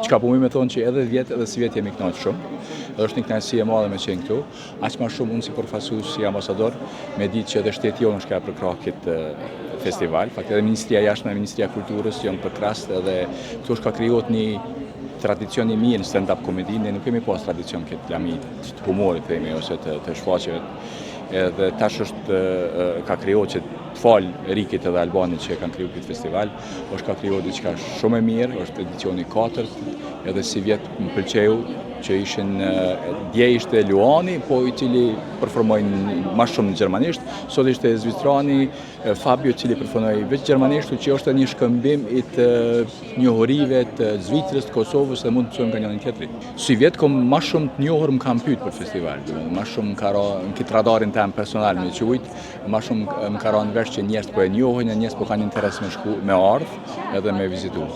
Çka po më thonë që edhe 10 edhe si 10 jemi kënaqur shumë. Dhe është një kënaqësi e madhe me qenë këtu. Aq më shumë unë si përfaqësues, si ambasador, me ditë që edhe shteti jonë është ka përkrah këtë festival. Fakti edhe Ministria e Jashtme, Ministria e Kulturës janë përkrast edhe këtu është ka krijuar një tradicion i mirë në stand-up komedi, ne nuk kemi pas tradicion këtë lamit të humorit themi ose të shfaqjeve. Edhe tash është ka krijuar që të fal Rikit edhe Albanit që kanë krijuar këtë festival, është ka krijuar diçka shumë e mirë, është edicioni 4, edhe si vjet më pëlqeu që ishin dje ishte Luani, po i cili performojnë më shumë në gjermanisht, sot ishte Zvistrani, Fabio i cili performoi vetë gjermanisht, që është një shkëmbim i të njohurive të Zvicrës, të Kosovës dhe mund të mësojmë nga njëri tjetri. Si vjet kom më shumë të njohur më kanë pyet për festival, më shumë ka në këtë radarin tim personal me quajt, më shumë më ka rënë vesh që njerëz po e njohin, njerëz po kanë interes me ardh edhe me vizitu.